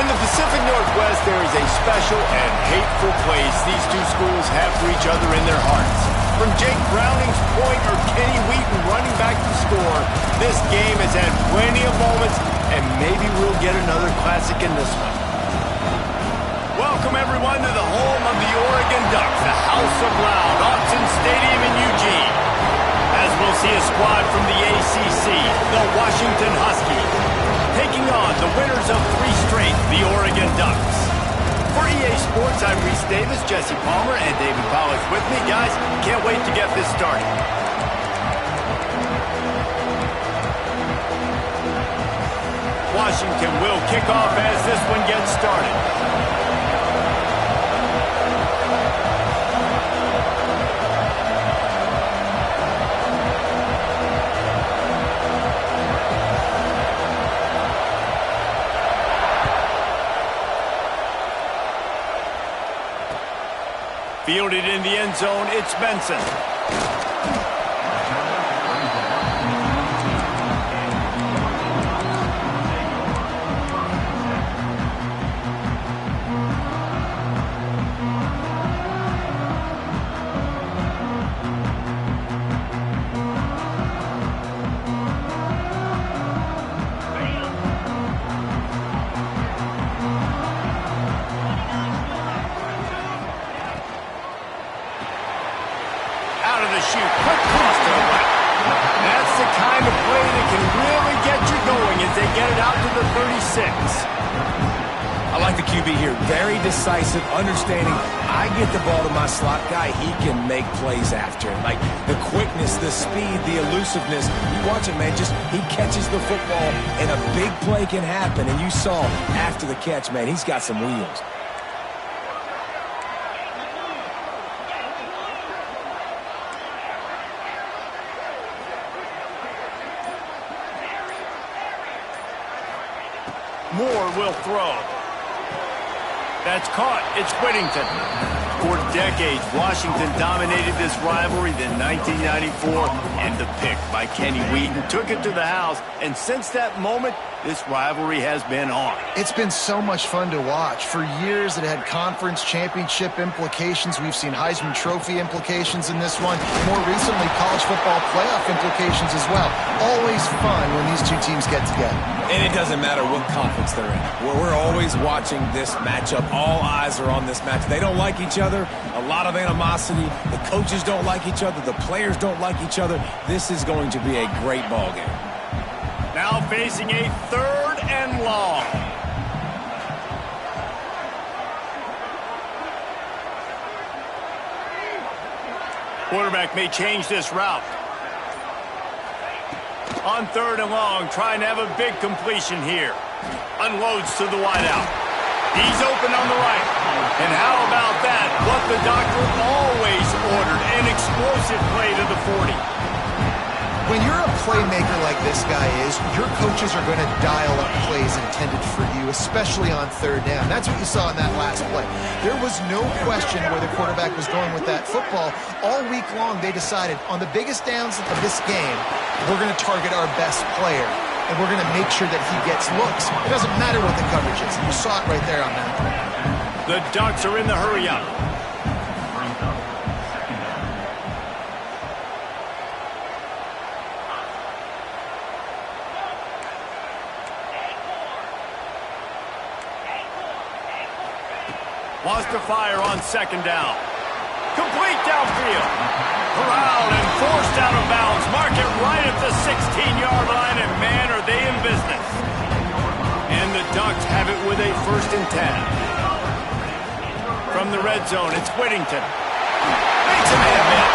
In the Pacific Northwest, there is a special and hateful place these two schools have for each other in their hearts. From Jake Browning's point or Kenny Wheaton running back to score, this game has had plenty of moments, and maybe we'll get another classic in this one. Welcome, everyone, to the home of the Oregon Ducks, the House of Loud, Autzen Stadium in Eugene. As we'll see a squad from the ACC, the Washington Huskies, taking on the winners of 3 straight, the Oregon Ducks. For EA Sports, I'm Reese Davis, Jesse Palmer, and David Pollack with me. Guys, can't wait to get this started. Washington will kick off as this one gets started. Fielded in the end zone, it's Benson. Decisive, understanding I get the ball to my slot guy, he can make plays after. Like the quickness, the speed, the elusiveness. You watch it, man, just he catches the football and a big play can happen. And you saw after the catch, man, he's got some wheels. Moore will throw. That's caught. It's Whittington. For decades, Washington dominated this rivalry. Then 1994, and the pick by Kenny Wheaton took it to the house. And since that moment, this rivalry has been on. It's been so much fun to watch. For years, it had conference championship implications. We've seen Heisman Trophy implications in this one. More recently, college football playoff implications as well. Always fun when these two teams get together. And it doesn't matter what conference they're in. We're always watching this matchup. All eyes are on this match. They don't like each other. A lot of animosity. The coaches don't like each other. The players don't like each other. This is going to be a great ball game. Now facing a 3rd and long. Quarterback may change this route. On 3rd and long, trying to have a big completion here. Unloads to the wideout. He's open on the right. And how about that? What the doctor always ordered, an explosive play to the 40. When you're a playmaker like this guy is, your coaches are going to dial up plays intended for you, especially on 3rd down. That's what you saw in that last play. There was no question where the quarterback was going with that football. All week long, they decided on the biggest downs of this game, we're going to target our best player, and we're going to make sure that he gets looks. It doesn't matter what the coverage is. You saw it right there on that play. The Ducks are in the hurry-up. Wants to fire on 2nd down. Complete downfield. Corralled and forced out of bounds. Mark it right at the 16-yard line, and man, are they in business. And the Ducks have it with a 1st and 10. From the red zone, it's Whittington. Makes a man miss.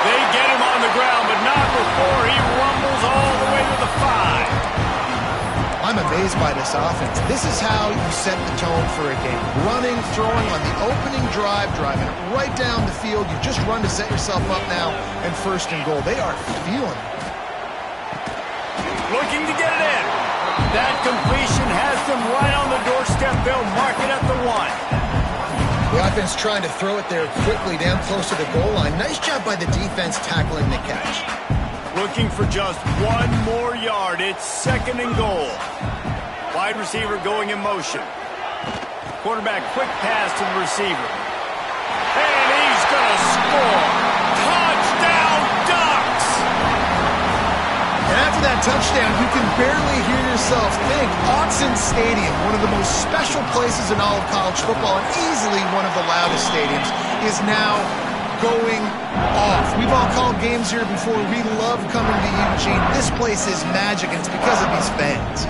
They get him on the ground, but not before he rumbles all the way to the 5. I'm amazed by this offense. This is how you set the tone for a game. Running, throwing on the opening drive, driving it right down the field. You just run to set yourself up now, and 1st and goal. They are feeling it. Looking to get it in. That completion has them right on the doorstep. They'll mark it at the 1. The offense trying to throw it there quickly down close to the goal line. Nice job by the defense tackling the catch. Looking for just 1 more yard. It's 2nd and goal. Wide receiver going in motion. Quarterback quick pass to the receiver. And he's going to score. Touchdown, Ducks! And after that touchdown, you can barely hear yourself think. Autzen Stadium, one of the most special places in all of college football and easily one of the loudest stadiums, is now going off. We've all called games here before. We love coming to Eugene. This place is magic, and it's because of these fans.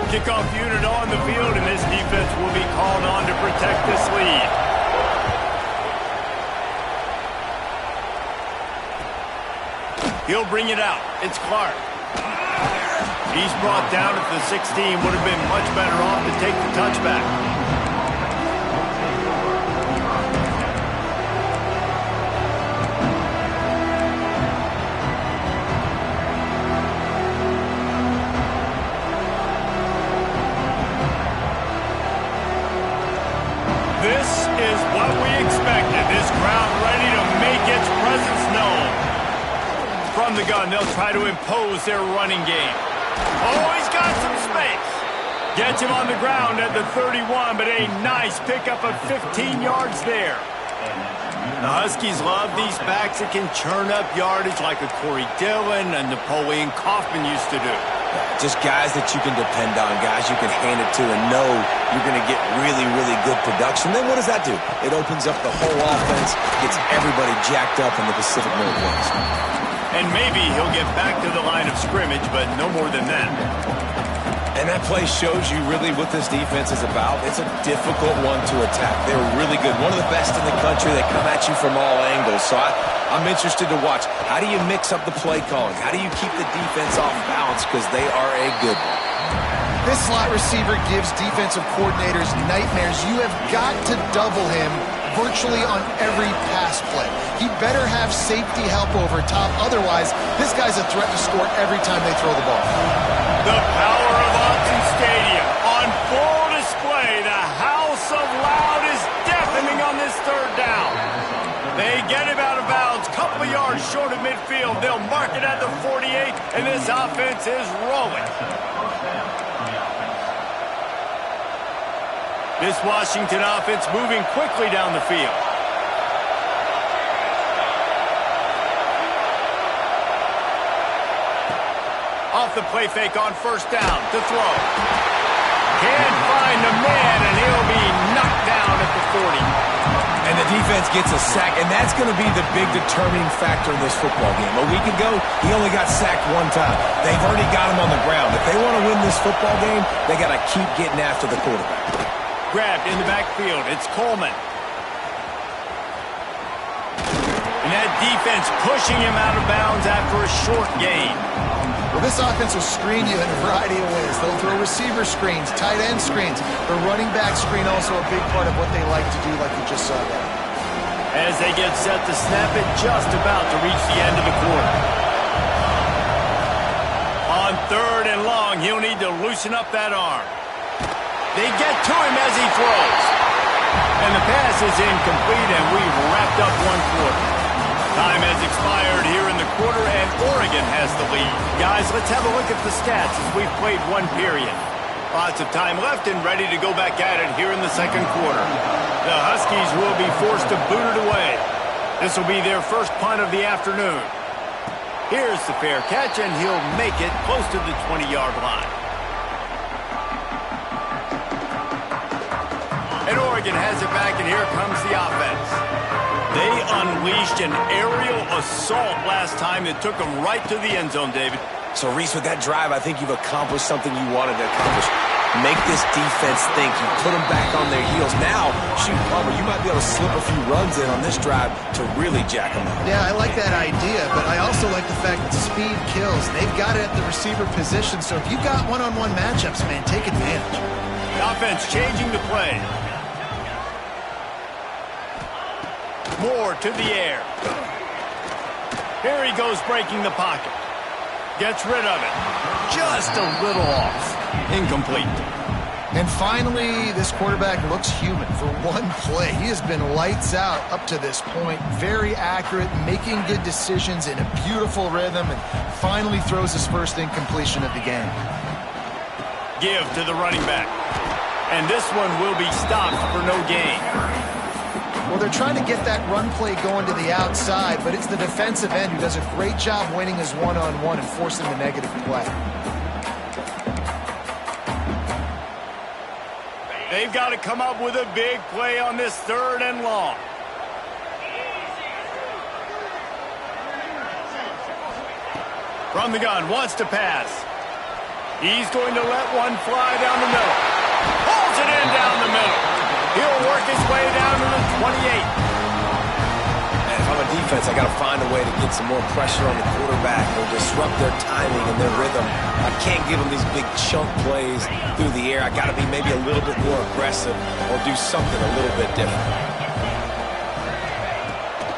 Kickoff unit on the field, and this defense will be called on to protect this lead. He'll bring it out. It's Clark. He's brought down at the 16. Would have been much better off to take the touchback. This is what we expected. This crowd ready to make its presence known. From the gun, they'll try to impose their running game. Oh, he's got some space. Gets him on the ground at the 31, but a nice pickup of 15 yards there. The Huskies love these backs that can churn up yardage like a Corey Dillon and Napoleon Kaufman used to do. Just guys that you can depend on, guys you can hand it to and know you're going to get really, really good production. Then what does that do? It opens up the whole offense, gets everybody jacked up in the Pacific Northwest. And maybe he'll get back to the line of scrimmage, but no more than that. And that play shows you really what this defense is about. It's a difficult one to attack. They're really good. One of the best in the country. They come at you from all angles. So I'm interested to watch. How do you mix up the play calling? How do you keep the defense off balance? Because they are a good one. This slot receiver gives defensive coordinators nightmares. You have got to double him virtually on every pass play. He better have safety help over top. Otherwise, this guy's a threat to score every time they throw the ball. The power of Autzen Stadium on full display. The house of loud is deafening on this third down. They get him out of bounds, couple yards short of midfield. They'll mark it at the 48, and this offense is rolling. This Washington offense moving quickly down the field. Off the play fake on first down to throw. Can't find the man, and he'll be knocked down at the 40. And the defense gets a sack, and that's going to be the big determining factor in this football game. A week ago, he only got sacked one time. They've already got him on the ground. If they want to win this football game, they got to keep getting after the quarterback. Grabbed in the backfield. It's Coleman. And that defense pushing him out of bounds after a short gain. Well, this offense will screen you in a variety of ways. They'll throw receiver screens, tight end screens. The running back screen also a big part of what they like to do, like you just saw there. As they get set to snap it, just about to reach the end of the quarter. On third and long, he'll need to loosen up that arm. They get to him as he throws. And the pass is incomplete, and we've wrapped up one quarter. Time has expired here in the quarter, and Oregon has the lead. Guys, let's have a look at the stats as we've played one period. Lots of time left and ready to go back at it here in the second quarter. The Huskies will be forced to boot it away. This will be their first punt of the afternoon. Here's the fair catch, and he'll make it close to the 20-yard line. And Oregon has it back, and here comes the offense. They unleashed an aerial assault last time that took them right to the end zone, David. So, Reese, with that drive, I think you've accomplished something you wanted to accomplish. Make this defense think. You put them back on their heels. Now, shoot, Palmer, you might be able to slip a few runs in on this drive to really jack them up. Yeah, I like that idea, but I also like the fact that speed kills. They've got it at the receiver position, so if you've got one-on-one matchups, man, take advantage. The offense changing the play. Moore to the air. Here he goes breaking the pocket. Gets rid of it. Just a little off. Incomplete. And finally, this quarterback looks human for one play. He has been lights out up to this point. Very accurate, making good decisions in a beautiful rhythm, and finally throws his first incompletion of the game. Give to the running back. And this one will be stopped for no gain. Well, they're trying to get that run play going to the outside, but it's the defensive end who does a great job winning his one-on-one and forcing the negative play. They've got to come up with a big play on this 3rd and long. From the gun, wants to pass. He's going to let one fly down the middle. Pulls it in down the middle. He'll work his way down to the 28. And if I'm a defense, I got to find a way to get some more pressure on the quarterback or disrupt their timing and their rhythm. I can't give them these big chunk plays through the air. I got to be maybe a little bit more aggressive or do something a little bit different.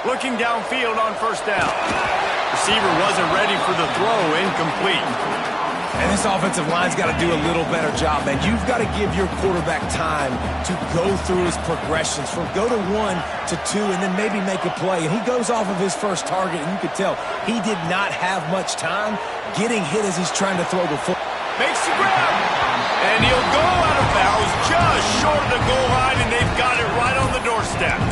Looking downfield on 1st down. Receiver wasn't ready for the throw, incomplete. And this offensive line's got to do a little better job, man. You've got to give your quarterback time to go through his progressions from go to 1 to 2 and then maybe make a play. And he goes off of his first target, and you could tell he did not have much time getting hit as he's trying to throw the football. Makes the grab. And he'll go out of bounds just short of the goal line, and they've got it right on the doorstep.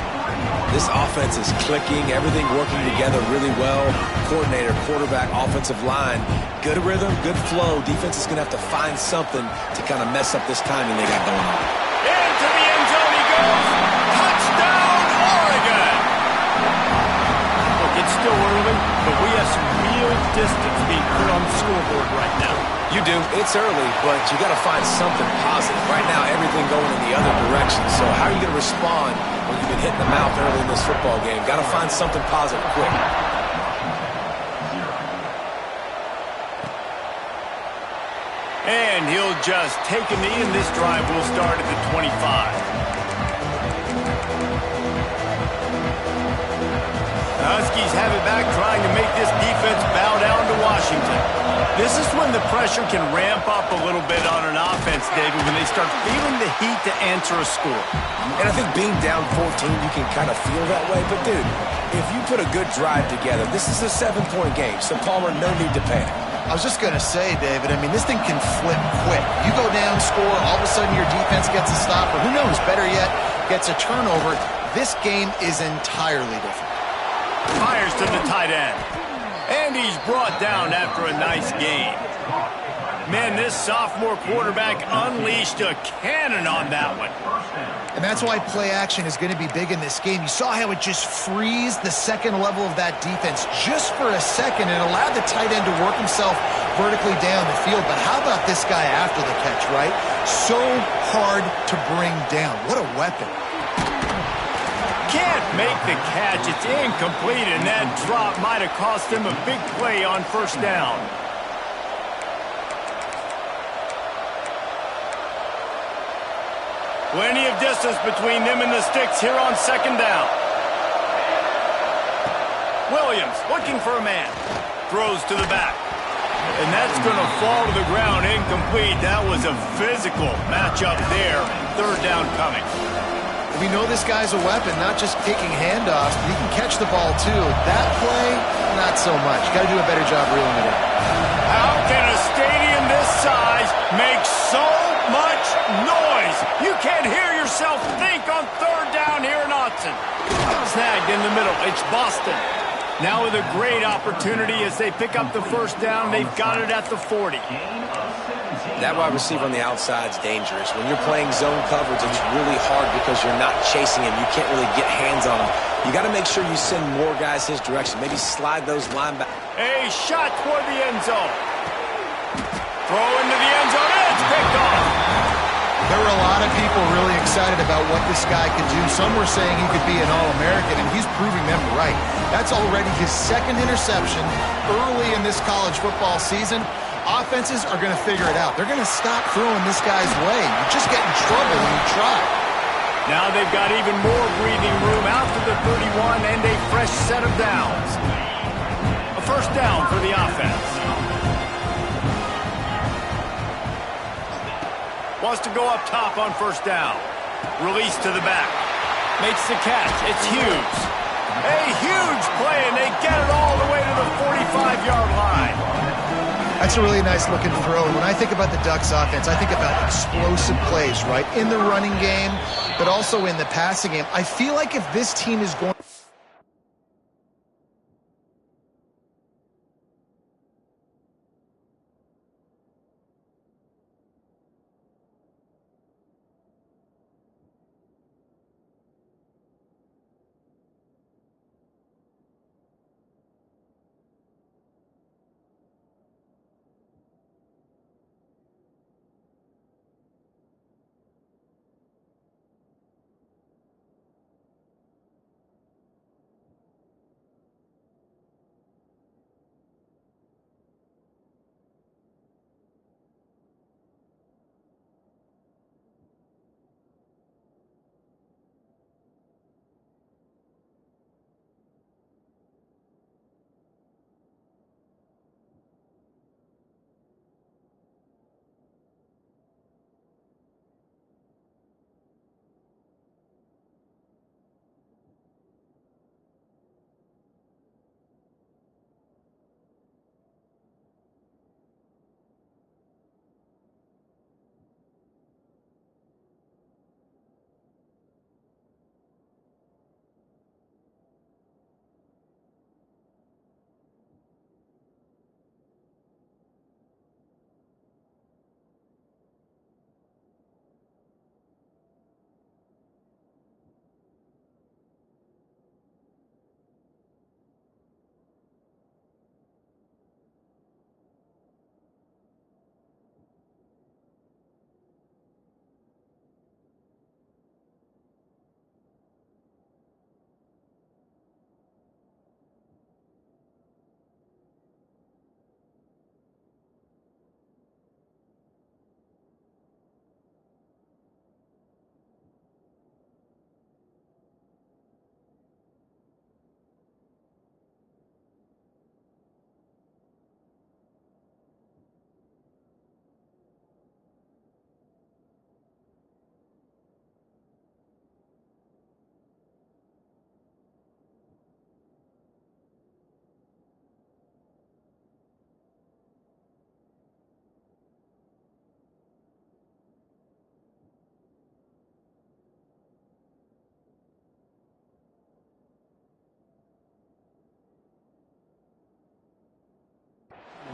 This offense is clicking, everything working together really well. Coordinator, quarterback, offensive line, good rhythm, good flow. Defense is going to have to find something to kind of mess up this timing they got going on. Into the end zone he goes. Touchdown, Oregon. Look, it's still early, but we have some real distance being put on the scoreboard right now. You do. It's early, but you got to find something positive. Right now, everything going in the other direction. So how are you going to respond when you've been hit in the mouth early in this football game? Got to find something positive quick. And he'll just take a knee, and this drive will start at the 25. The Huskies have it back, trying to make this defense bow down to Washington. This is when the pressure can ramp up a little bit on an offense, David, when they start feeling the heat to answer a score. And I think being down 14, you can kind of feel that way. But, dude, if you put a good drive together, this is a 7-point game. So, Palmer, no need to panic. I was just going to say, David, I mean, this thing can flip quick. You go down, score, all of a sudden your defense gets a stop, or who knows, better yet, gets a turnover. This game is entirely different. Fires to the tight end. And he's brought down after a nice game. Man, this sophomore quarterback unleashed a cannon on that one. And that's why play action is going to be big in this game. You saw how it just frees the second level of that defense just for a second and allowed the tight end to work himself vertically down the field. But how about this guy after the catch, right? So hard to bring down. What a weapon. Can't make the catch. It's incomplete, and that drop might have cost him a big play on 1st down. Plenty of distance between them and the sticks here on 2nd down. Williams looking for a man. Throws to the back. And that's going to fall to the ground, incomplete. That was a physical matchup there. 3rd down coming. We know this guy's a weapon, not just taking handoffs, but he can catch the ball too. That play, not so much. Got to do a better job reeling it in. How can a stadium this size make so much noise? You can't hear yourself think on 3rd down here in Autzen. Snagged in the middle. It's Boston. Now with a great opportunity as they pick up the 1st down. They've got it at the 40. That wide receiver on the outside is dangerous. When you're playing zone coverage, it's really hard because you're not chasing him. You can't really get hands on him. You got to make sure you send more guys his direction. Maybe slide those linebackers. A shot toward the end zone. Throw into the end zone. It's picked off. There were a lot of people really excited about what this guy could do. Some were saying he could be an All-American, and he's proving them right. That's already his 2nd interception early in this college football season. Offenses are going to figure it out. They're going to stop throwing this guy's way. You just get in trouble when you try. Now they've got even more breathing room out to the 31 and a fresh set of downs. A 1st down for the offense. Wants to go up top on first down. Release to the back. Makes the catch. It's Hughes. A huge play, and they get it all the way to the 45-yard line. That's a really nice looking throw. And when I think about the Ducks offense, I think about explosive plays, right? In the running game, but also in the passing game. I feel like if this team is going...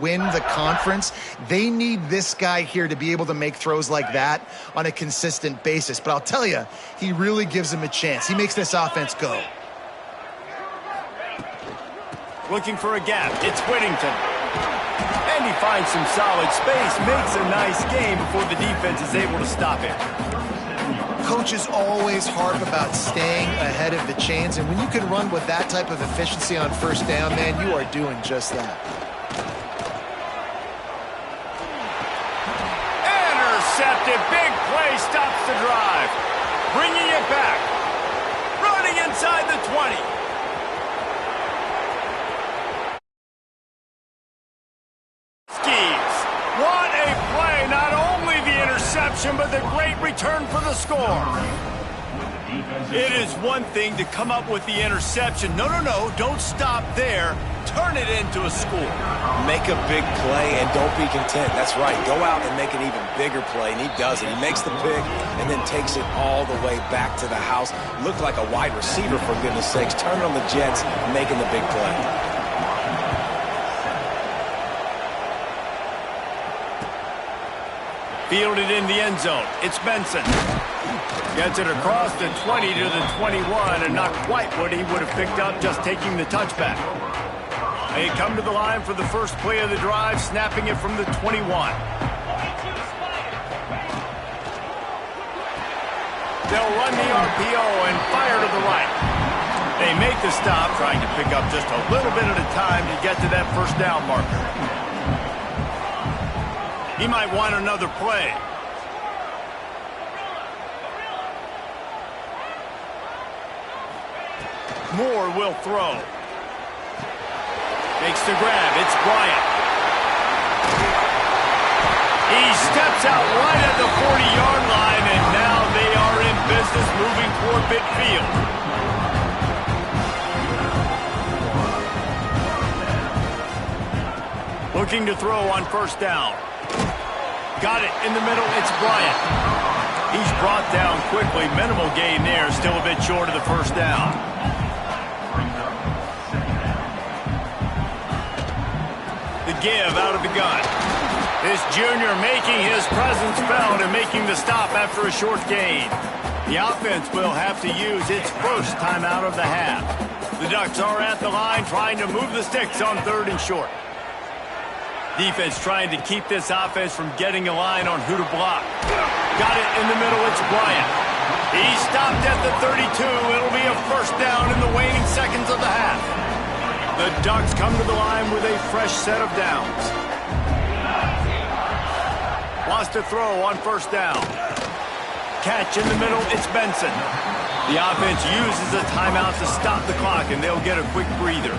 win the conference, they need this guy here to be able to make throws like that on a consistent basis. But I'll tell you, he really gives them a chance. He makes this offense go. Looking for a gap. It's Whittington. And he finds some solid space, makes a nice game before the defense is able to stop him. Coaches always harp about staying ahead of the chains, and when you can run with that type of efficiency on first down, man, you are doing just that. Intercepted. Big play stops the drive. Bringing it back. Running inside the 20. Skis. What a play. Not only the interception, but the great return for the score. It is one thing to come up with the interception. No, don't stop there. Turn it into a score. Make a big play and don't be content. That's right. Go out and make an even bigger play, and he does it. He makes the pick and then takes it all the way back to the house. Looked like a wide receiver, for goodness sakes. Turning on the Jets, making the big play. Fielded in the end zone. It's Benson. Gets it across the 20 to the 21, and not quite what he would have picked up just taking the touchback. They come to the line for the first play of the drive, snapping it from the 21. They'll run the RPO and fire to the right. They make the stop, trying to pick up just a little bit at a time to get to that first down marker. He might want another play. Moore will throw. Makes the grab. It's Bryant. He steps out right at the 40-yard line, and now they are in business moving toward midfield. Looking to throw on first down. Got it in the middle. It's Bryant. He's brought down quickly. Minimal gain there. Still a bit short of the first down. The give out of the gun. This junior making his presence felt and making the stop after a short gain. The offense will have to use its first timeout of the half. The Ducks are at the line trying to move the sticks on 3rd and short. Defense trying to keep this offense from getting a line on who to block. Got it in the middle. It's Bryant. He stopped at the 32. It'll be a first down in the waning seconds of the half. The Ducks come to the line with a fresh set of downs. Wants to throw on first down. Catch in the middle. It's Benson. The offense uses a timeout to stop the clock, and they'll get a quick breather.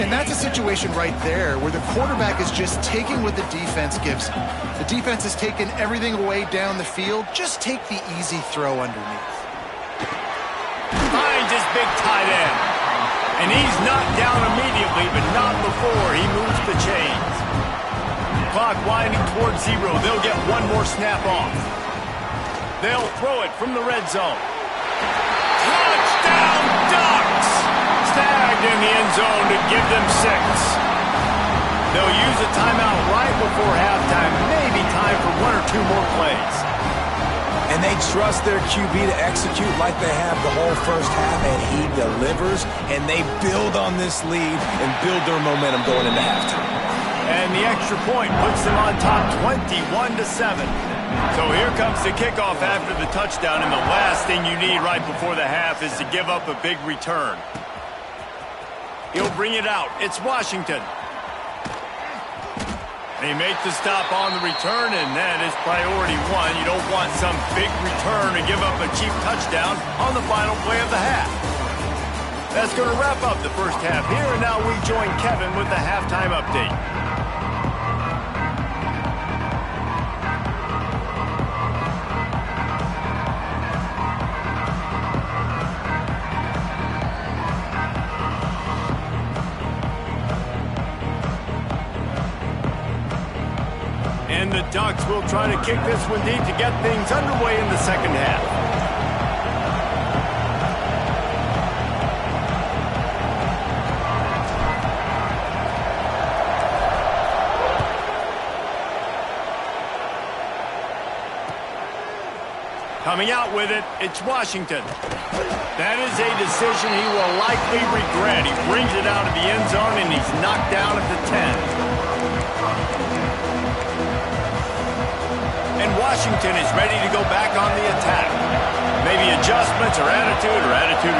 And that's a situation right there where the quarterback is just taking what the defense gives him. The defense has taken everything away down the field. Just take the easy throw underneath. Finds his big tight end. And he's knocked down immediately, but not before he moves the chains. Clock winding towards 0. They'll get one more snap off. They'll throw it from the red zone. Touchdown, Ducks! Snagged in the end zone to give them 6. They'll use a timeout right before halftime. Maybe time for 1 or 2 more plays. And they trust their QB to execute like they have the whole first half, and he delivers, and they build on this lead and build their momentum going into halftime. And the extra point puts them on top 21-7. So here comes the kickoff after the touchdown, and the last thing you need right before the half is to give up a big return. He'll bring it out. It's Washington. They make the stop on the return, and that is priority 1. You don't want some big return to give up a cheap touchdown on the final play of the half. That's going to wrap up the first half here, and now we join Kevin with the halftime update. And the Ducks will try to kick this one deep to get things underway in the second half. Coming out with it, it's Washington. That is a decision he will likely regret. He brings it out of the end zone, and he's knocked down at the 10. And Washington is ready to go back on the attack. Maybe adjustments or attitude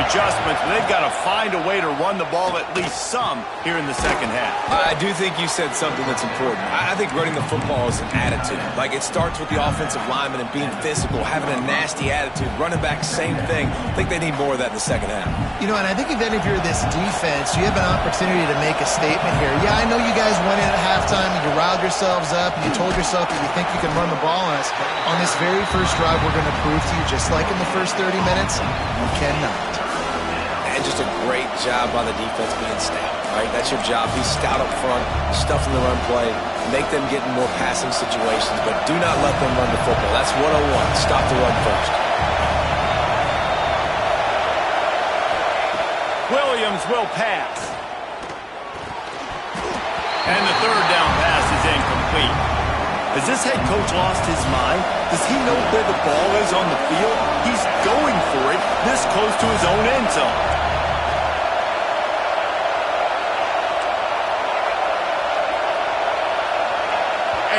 adjustments, but they've got to find a way to run the ball at least some here in the second half. I do think you said something that's important. I think running the football is an attitude. Like, it starts with the offensive lineman and being physical, having a nasty attitude. Running back, same thing. I think they need more of that in the second half. You know, and I think if you're this defense, you have an opportunity to make a statement here. Yeah, I know you guys went in at halftime and you riled yourselves up and you told yourself that you think you can run the ball on us. On this very first drive, we're going to prove to you, just like in the first 30 minutes, you cannot. And just a great job by the defense being stout, right? That's your job. Be stout up front, stuff in the run play, make them get in more passing situations, but do not let them run the football. That's 101. Stop the run first. Williams will pass. And the third down pass is incomplete. Has this head coach lost his mind? Does he know where the ball is on the field? He's going for it this close to his own end zone.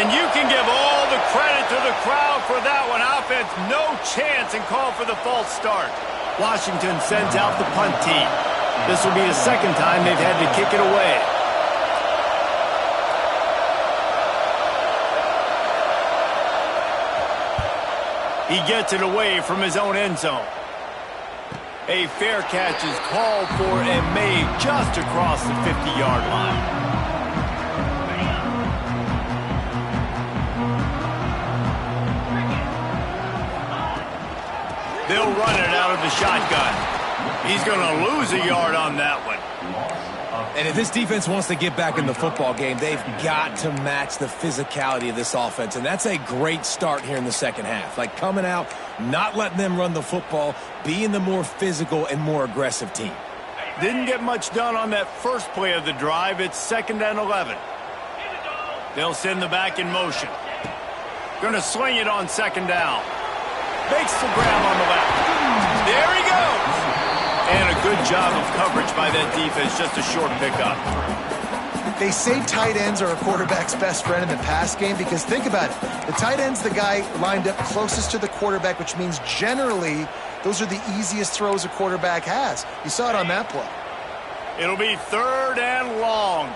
And you can give all the credit to the crowd for that one. Offense, no chance, and call for the false start. Washington sends out the punt team. This will be the second time they've had to kick it away. He gets it away from his own end zone. A fair catch is called for and made just across the 50-yard line. He'll run it out of the shotgun. He's going to lose a yard on that one. And if this defense wants to get back in the football game, they've got to match the physicality of this offense. And that's a great start here in the second half. Like coming out, not letting them run the football, being the more physical and more aggressive team. Didn't get much done on that first play of the drive. It's 2nd and 11. They'll send the back in motion. Going to sling it on 2nd down. Makes the grab on the left. There he goes. And a good job of coverage by that defense. Just a short pickup. They say tight ends are a quarterback's best friend in the pass game because think about it. The tight end's the guy lined up closest to the quarterback, which means generally those are the easiest throws a quarterback has. You saw it on that play. It'll be 3rd and long.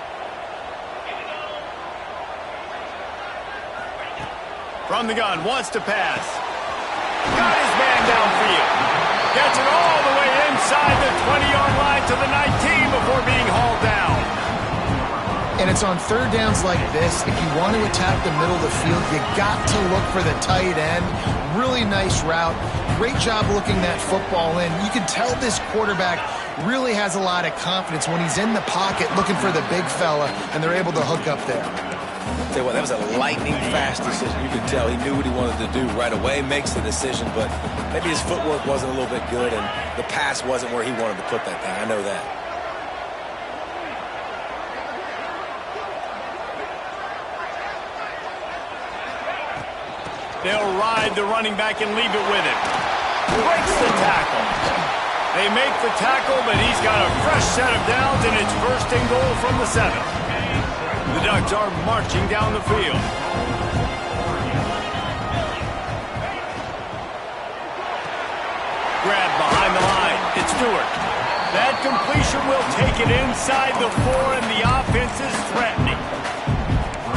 From the gun, wants to pass. Got his man downfield. Gets it all the way inside the 20-yard line to the 19 before being hauled down. And it's on 3rd downs like this. If you want to attack the middle of the field, you got to look for the tight end. Really nice route. Great job looking that football in. You can tell this quarterback really has a lot of confidence when he's in the pocket looking for the big fella, and they're able to hook up there. Tell you what, that was a lightning-fast decision. You could tell he knew what he wanted to do right away, makes the decision, but maybe his footwork wasn't a little bit good, and the pass wasn't where he wanted to put that thing. I know that. They'll ride the running back and leave it with him. Breaks the tackle. They make the tackle, but he's got a fresh set of downs, and it's 1st and goal from the 7. The Ducks are marching down the field. Grab behind the line. It's Stewart. That completion will take it inside the 4, and the offense is threatening.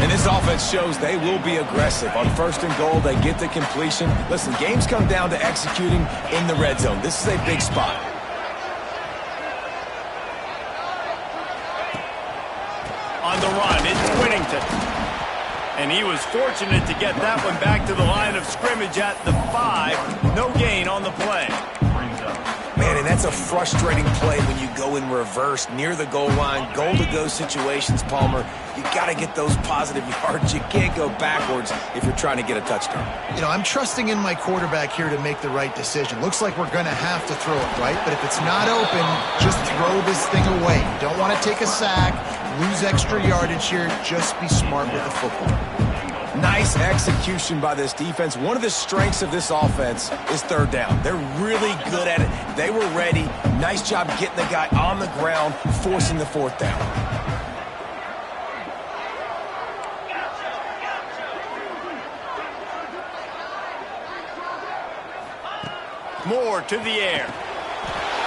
And this offense shows they will be aggressive. On 1st and goal, they get the completion. Listen, games come down to executing in the red zone. This is a big spot. On the run, it's Whittington. And he was fortunate to get that one back to the line of scrimmage at the 5. No gain on the play. Man, and that's a frustrating play when you go in reverse near the goal line, goal-to-go situations, Palmer. You got to get those positive yards. You can't go backwards if you're trying to get a touchdown. You know, I'm trusting in my quarterback here to make the right decision. Looks like we're going to have to throw it, right? But if it's not open, just throw this thing away. You don't want to take a sack, lose extra yardage here. Just be smart with the football. Nice execution by this defense. One of the strengths of this offense is 3rd down. They're really good at it. They were ready. Nice job getting the guy on the ground, forcing the 4th down. Moore to the air.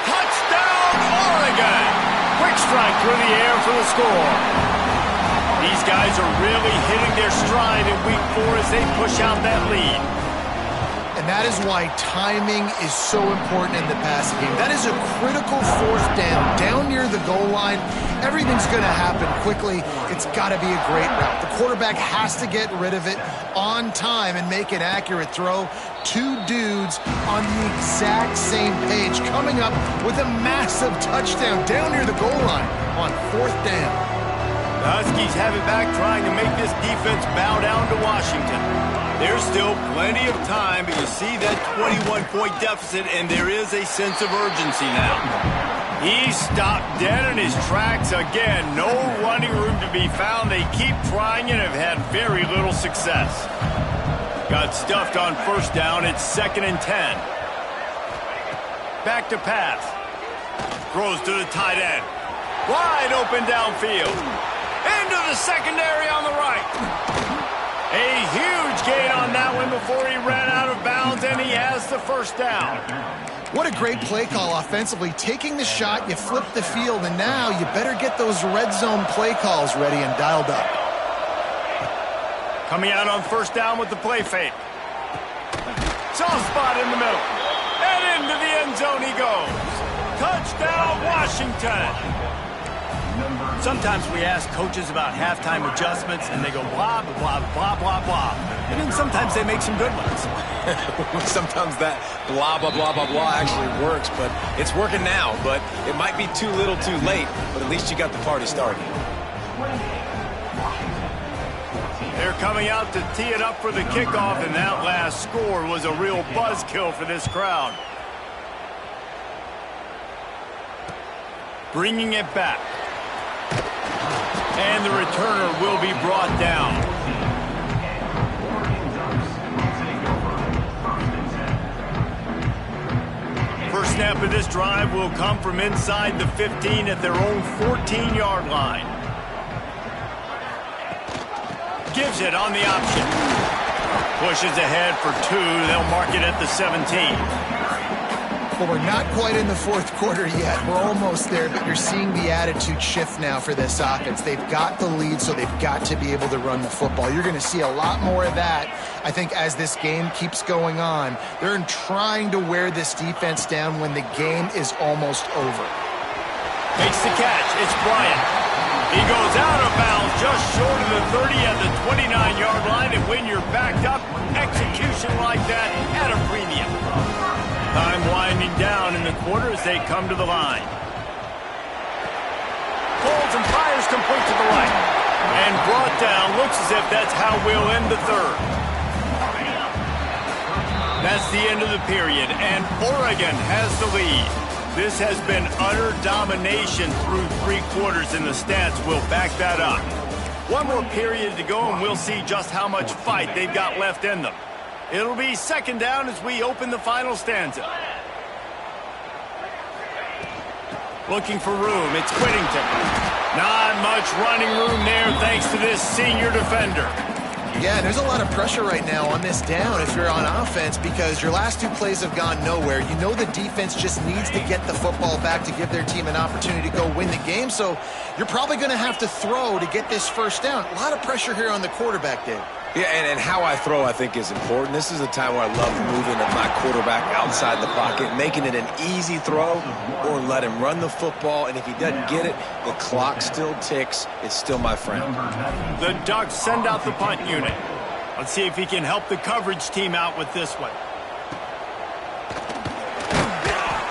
Touchdown, Oregon! Quick strike through the air for the score. These guys are really hitting their stride in week 4 as they push out that lead. And that is why timing is so important in the passing game. That is a critical 4th down near the goal line. Everything's going to happen quickly. It's got to be a great route. The quarterback has to get rid of it on time and make an accurate throw. 2 dudes on the exact same page coming up with a massive touchdown down near the goal line on 4th down. The Huskies have it back, trying to make this defense bow down to Washington. There's still plenty of time, but you see that 21-point deficit, and there is a sense of urgency now. He stopped dead in his tracks again. No running room to be found. They keep trying and have had very little success. Got stuffed on 1st down. It's 2nd and 10. Back to pass. Throws to the tight end. Wide open downfield. Into the secondary on the right. A huge gain on that one before he ran out of bounds, and he has the 1st down. What a great play call offensively. Taking the shot, you flip the field, and now you better get those red zone play calls ready and dialed up. Coming out on 1st down with the play fake. Soft spot in the middle. And into the end zone he goes. Touchdown, Washington. Sometimes we ask coaches about halftime adjustments, and they go blah, blah, blah, blah, blah, blah. And then sometimes they make some good ones. Sometimes that blah, blah, blah, blah, blah actually works, but it's working now. But it might be too little too late, but at least you got the party started. They're coming out to tee it up for the kickoff, and that last score was a real buzzkill for this crowd. Bringing it back. And the returner will be brought down. First snap of this drive will come from inside the 15 at their own 14-yard line. Gives it on the option. Pushes ahead for 2. They'll mark it at the 17. Well, we're not quite in the fourth quarter yet. We're almost there, but you're seeing the attitude shift now for this offense. They've got the lead, so they've got to be able to run the football. You're going to see a lot more of that, I think, as this game keeps going on. They're trying to wear this defense down when the game is almost over. Makes the catch. It's Bryant. He goes out of bounds just short of the 30 at the 29-yard line, and when you're backed up, execution like that at a premium. Time winding down in the quarter as they come to the line. Pulls and fires complete to the right. And brought down. Looks as if that's how we'll end the third. That's the end of the period, and Oregon has the lead. This has been utter domination through 3 quarters, and the stats will back that up. One more period to go, and we'll see just how much fight they've got left in them. It'll be second down as we open the final stanza. Looking for room. It's Whittington. Not much running room there thanks to this senior defender. Yeah, there's a lot of pressure right now on this down if you're on offense because your last 2 plays have gone nowhere. You know the defense just needs to get the football back to give their team an opportunity to go win the game, so you're probably going to have to throw to get this first down. A lot of pressure here on the quarterback, Dave. Yeah, and how I throw, I think, is important. This is a time where I love moving my quarterback outside the pocket, making it an easy throw, or let him run the football, and if he doesn't get it, the clock still ticks. It's still my friend. The Ducks send out the punt unit. Let's see if he can help the coverage team out with this one.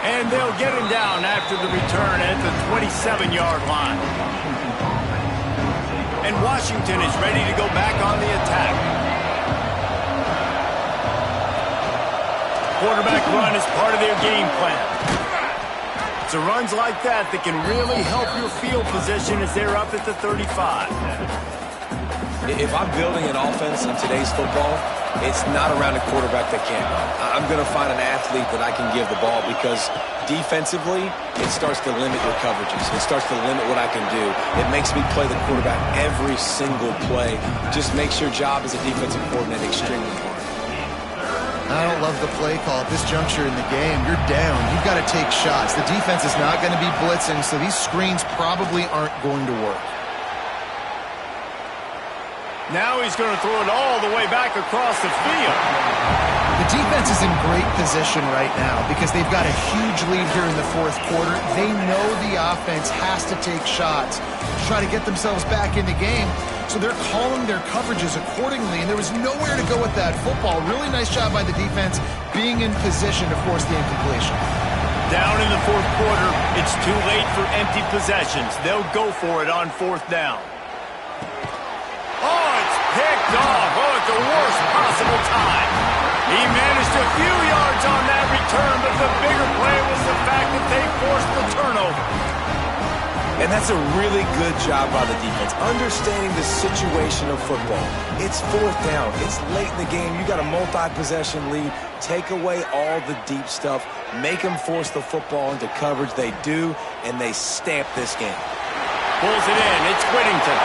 And they'll get him down after the return at the 27-yard line. And Washington is ready to go back on the attack. Quarterback run is part of their game plan. It's runs like that that can really help your field position as they're up at the 35. If I'm building an offense in today's football, it's not around a quarterback that can't run. I'm going to find an athlete that I can give the ball because defensively, it starts to limit your coverages. It starts to limit what I can do. It makes me play the quarterback every single play. Just makes your job as a defensive coordinator extremely hard. I don't love the play call at this juncture in the game. You're down. You've got to take shots. The defense is not going to be blitzing, so these screens probably aren't going to work. Now he's going to throw it all the way back across the field. The defense is in great position right now because they've got a huge lead here in the fourth quarter. They know the offense has to take shots to try to get themselves back in the game. So they're calling their coverages accordingly, and there was nowhere to go with that football. Really nice job by the defense being in position to force the incompletion. Down in the fourth quarter, it's too late for empty possessions. They'll go for it on 4th down. Oh, it's picked off. Oh, at the worst possible time. He managed a few yards on that return, but the bigger play was the fact that they forced the turnover. And that's a really good job by the defense, understanding the situation of football. It's 4th down. It's late in the game. You got a multi-possession lead. Take away all the deep stuff. Make them force the football into coverage. They do, and they stamp this game. Pulls it in. It's Whittington.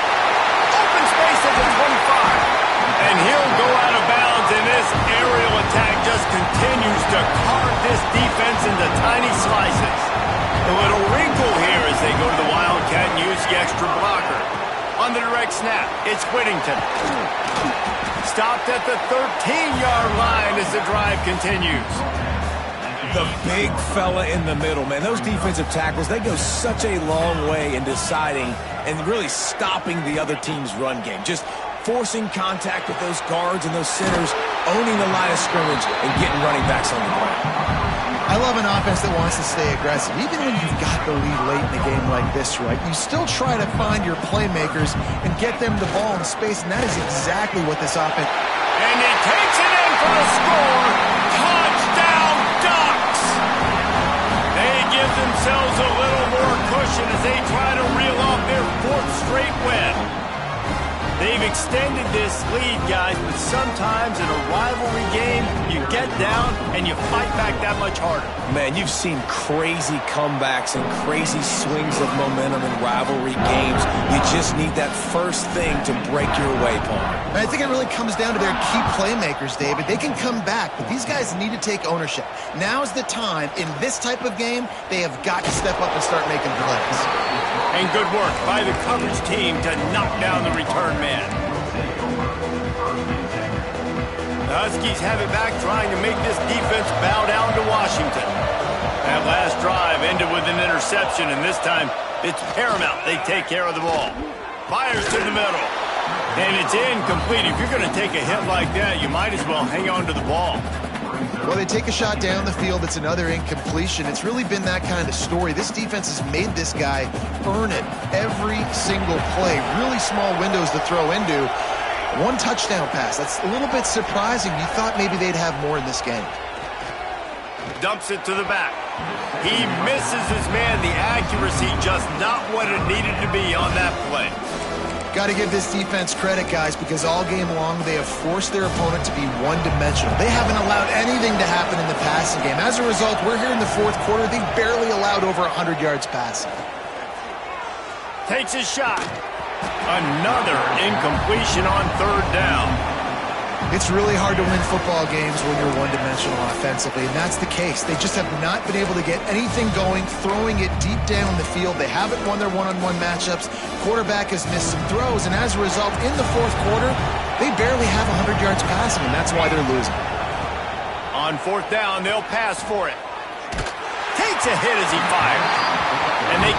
Open space at the 25. And he'll go out of bounds, and this aerial attack just continues to carve this defense into tiny slices. A little wrinkle here as they go to the Wildcat and use the extra blocker. On the direct snap, it's Whittington. Stopped at the 13-yard line as the drive continues. The big fella in the middle, man. Those defensive tackles, they go such a long way in deciding and really stopping the other team's run game. Just forcing contact with those guards and those centers, owning the line of scrimmage, and getting running backs on the ground. I love an offense that wants to stay aggressive. Even when you've got the lead late in a game like this, right, you still try to find your playmakers and get them the ball in space, and that is exactly what this offense... And he takes it in for the score. Touchdown, Ducks! They give themselves a little more cushion as they try to reel off their fourth straight win. They've extended this lead, guys, but sometimes in a rivalry game, you get down and you fight back that much harder. Man, you've seen crazy comebacks and crazy swings of momentum in rivalry games. You just need that first thing to break your way, Paul. And I think it really comes down to their key playmakers, David. They can come back, but these guys need to take ownership. Now's the time. In this type of game, they have got to step up and start making plays. And good work by the coverage team to knock down the return man. The Huskies have it back, trying to make this defense bow down to Washington. That last drive ended with an interception, and this time it's paramount they take care of the ball. Fires to the middle. And it's incomplete. If you're going to take a hit like that, you might as well hang on to the ball. Well, they take a shot down the field. It's another incompletion. It's really been that kind of story. This defense has made this guy earn it every single play. Really small windows to throw into. One touchdown pass. That's a little bit surprising. You thought maybe they'd have more in this game. Dumps it to the back. He misses his man. The accuracy just not what it needed to be on that play. Got to give this defense credit, guys, because all game long they have forced their opponent to be one-dimensional. They haven't allowed anything to happen in the passing game. As a result, we're here in the fourth quarter. They barely allowed over 100 yards passing. Takes a shot. Another incompletion on third down. It's really hard to win football games when you're one-dimensional offensively, and that's the case. They just have not been able to get anything going, throwing it deep down the field. They haven't won their one-on-one matchups. Quarterback has missed some throws, and as a result, in the fourth quarter, they barely have 100 yards passing, and that's why they're losing. On fourth down, they'll pass for it. Takes a hit as he fires. And they